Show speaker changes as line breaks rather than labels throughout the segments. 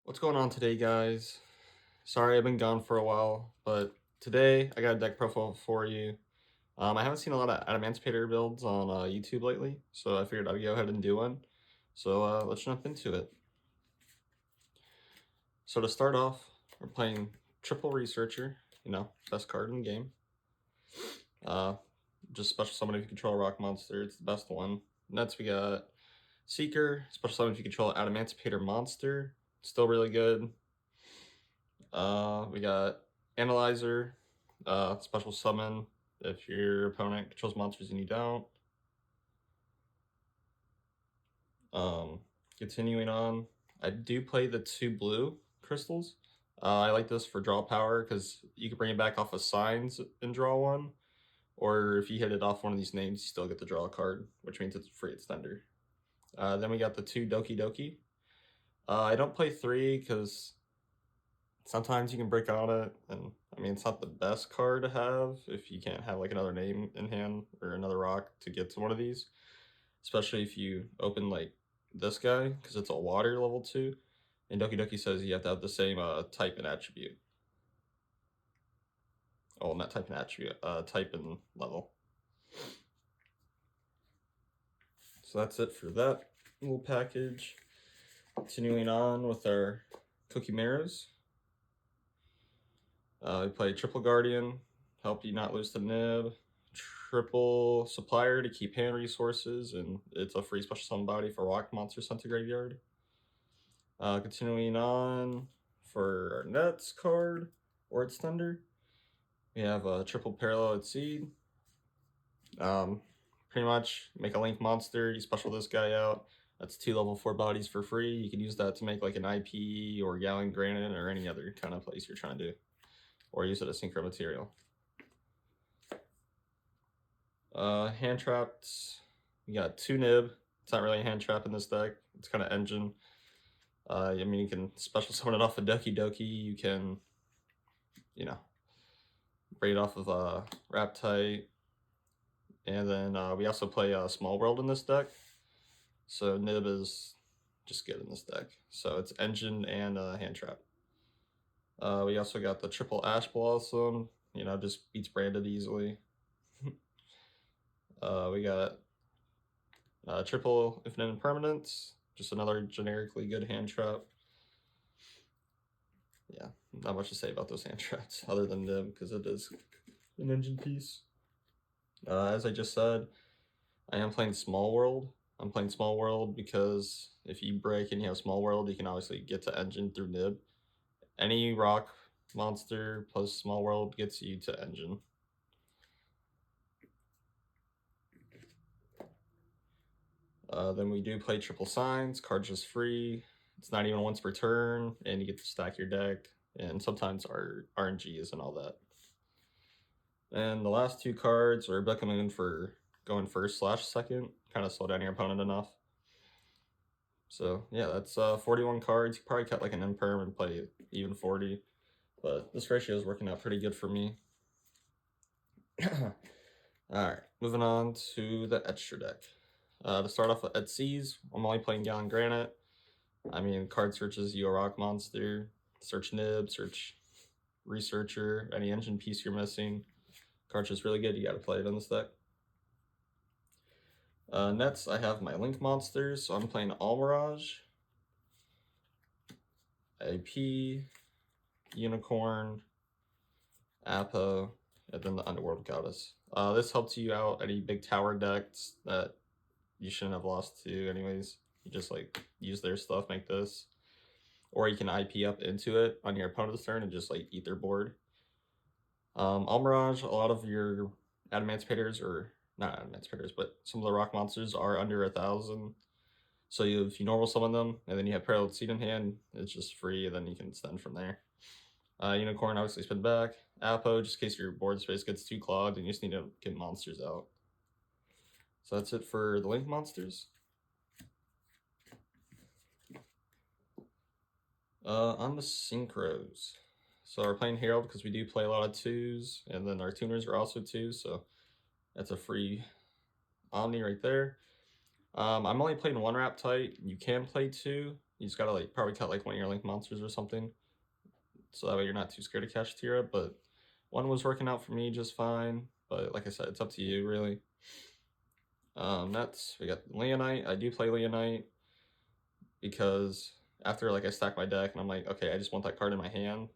What's going on today, guys? Sorry I've been gone for a while, but today I got a deck profile for you. I haven't seen a lot of Adamancipator builds on YouTube lately, so I figured I'd go ahead and do one. So let's jump into it. So to start off, we're playing Triple Researcher, best card in the game. Just special summon if you control a rock monster, it's the best one. Next we got Seeker, special summon if you control an Adamancipator monster, still really good. We got Analyzer, special summon if your opponent controls monsters and you don't. Continuing on, I do play the 2 blue crystals. I like this for draw power because you can bring it back off of signs and draw one, or if you hit it off one of these names, you still get to draw a card, which means it's a free extender. Then we got the 2 Doki Doki. I don't play 3 because sometimes you can break on it, and I mean, it's not the best card to have if you can't have like another name in hand or another rock to get to one of these, especially if you open like this guy because it's a water level 2, and Doki Doki says you have to have the same type and attribute. Oh, not type and attribute, type and level. So that's it for that little package. Continuing on with our Cookie Marrows. We play Triple Guardian, help you not lose the nib. Triple Supplier to keep hand resources, and it's a free special summon body for rock monsters sent to graveyard. Continuing on for our Nets card, or its Thunder, we have a Triple Parallel Exceed. Pretty much make a link monster, you special this guy out. That's 2 level 4 bodies for free. You can use that to make like an IP or Gallon Granite or any other kind of place you're trying to do, or use it as synchro material. Hand traps, we got 2 nib. It's not really a hand trap in this deck, it's kind of engine. I mean, you can special summon it off of Doki Doki, you can, bring it off of Raptite, and then we also play Small World in this deck, so nib is just good in this deck. So it's engine and hand trap. We also got the Triple Ash Blossom, just beats Branded easily. We got Triple Infinite Impermanence, just another generically good hand trap. Yeah, not much to say about those hand traps other than them because it is an engine piece. As I just said, I am playing Small World. I'm playing Small World because if you break and you have Small World, you can obviously get to engine through nib. Any rock monster plus Small World gets you to engine. Then we do play Triple Signs, card's just free. It's not even once per turn, and you get to stack your deck, and sometimes our RNGs and all that. And the last 2 cards are recommended for going first/second, kind of slow down your opponent enough. So yeah, that's 41 cards. You probably cut like an imperm and play even 40, but this ratio is working out pretty good for me. Alright, moving on to the extra deck. To start off with Etsy's, I'm only playing Gallon Granite. I mean, card searches you a rock monster, search nib, search researcher, any engine piece you're missing. Card's just really good, you gotta play it in this deck. Nets, I have my link monsters, so I'm playing Almirage, AP, Unicorn, Apo, and then the Underworld Goddess. This helps you out any big tower decks that you shouldn't have lost to anyways. You just like use their stuff, make this. Or you can IP up into it on your opponent's turn and just like eat their board. Almirage, a lot of your Adamancipators, or not Adamancipators, but some of the rock monsters are under 1,000. So if you normal summon them and then you have Parallel Seed in hand, it's just free and then you can extend from there. Unicorn obviously spin back. Apo, just in case your board space gets too clogged and you just need to get monsters out. So that's it for the link monsters. On the synchros. So we're playing Herald because we do play a lot of 2s, and then our tuners are also 2s, so that's a free Omni right there. I'm only playing 1 Raptite. You can play 2. You just gotta like probably cut like one of your link monsters or something, so that way you're not too scared to catch Tira. But one was working out for me just fine. But like I said, it's up to you really. Next we got Leonite. I do play Leonite because after like I stack my deck and I'm like, okay, I just want that card in my hand,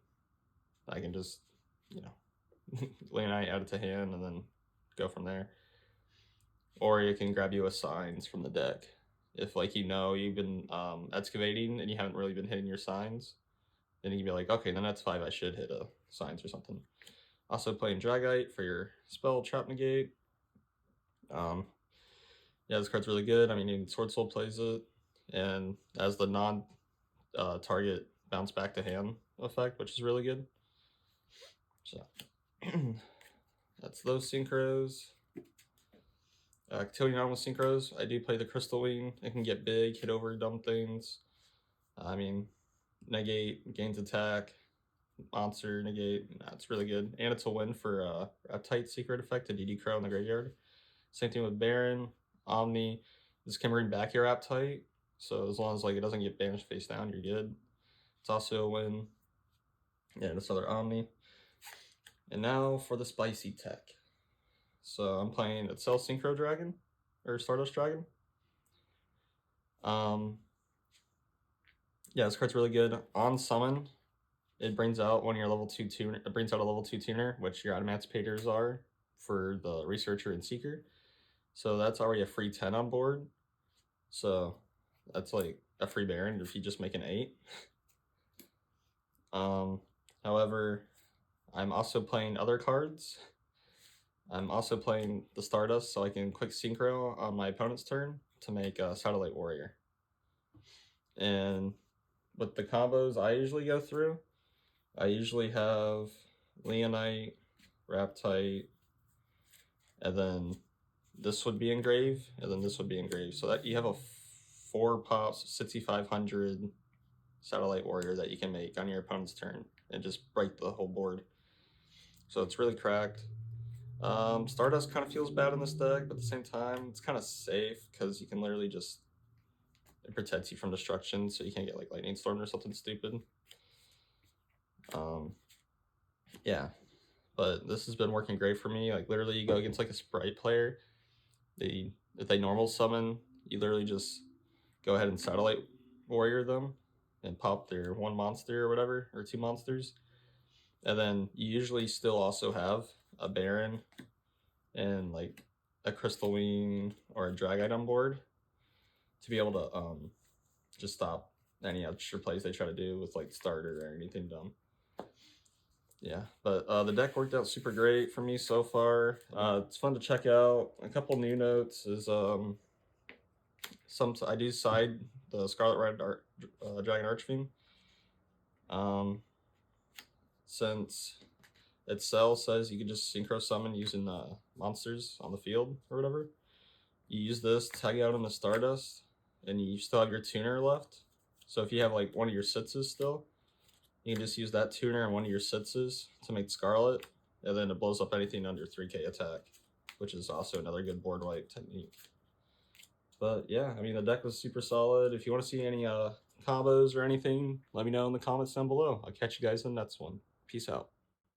I can just, you know, Leonite, add it to hand, and then go from there. Or you can grab you a signs from the deck. If like you've been excavating and you haven't really been hitting your signs, then you can be like, okay, then that's 5, I should hit a signs or something. Also playing Dragite for your spell trap negate. Yeah, this card's really good. I mean, even Sword Soul plays it, and as the non target bounce back to hand effect, which is really good. So that's those synchros. Continuing on with synchros, I do play the Crystal Wing. It can get big, hit over dumb things. I mean, negate, gains attack, monster, negate. It's really good. And it's a win for a tight secret effect to DD Crow in the graveyard. Same thing with Baron, Omni. This can bring back your Appetite, so as long as like it doesn't get banished face down, you're good. It's also a win. Yeah, this other Omni. And now for the spicy tech. So I'm playing Accel Synchro Dragon, or Stardust Dragon. Yeah, this card's really good. On summon, it brings out one of your level 2 tuner. It brings out a level 2 tuner, which your Adamancipators are for the Researcher and Seeker. So that's already a free 10 on board. So that's like a free Baron if you just make an 8. However, I'm also playing other cards. I'm also playing the Stardust so I can quick synchro on my opponent's turn to make a Satellite Warrior. And with the combos I usually go through, I usually have Leonite, Raptite, and then this would be Engrave, and then this would be Engrave. So that you have a 4 pops 6500 Satellite Warrior that you can make on your opponent's turn and just break the whole board. So it's really cracked. Stardust kind of feels bad in this deck, but at the same time, it's kind of safe because you can literally just, it protects you from destruction, so you can't get like Lightning Storm or something stupid. Yeah, but this has been working great for me. Like literally, you go against like a Sprite player, if they normal summon, you literally just go ahead and Satellite Warrior them and pop their 1 monster or whatever, or 2 monsters. And then you usually still also have a Baron and like a Crystal Wing or a Dragite on board to be able to just stop any extra plays they try to do with like starter or anything dumb. Yeah, but the deck worked out super great for me so far. It's fun to check out. A couple new notes is I do side the Scarlet Red Dragon Archfiend. Since Accel says you can just synchro summon using monsters on the field or whatever, you use this, tag out on the Stardust, and you still have your tuner left. So if you have like one of your Sitzes still, you can just use that tuner and one of your Sitzes to make Scarlet, and then it blows up anything under 3k attack, which is also another good board wipe technique. But yeah, I mean, the deck was super solid. If you want to see any combos or anything, let me know in the comments down below. I'll catch you guys in the next one. Peace out.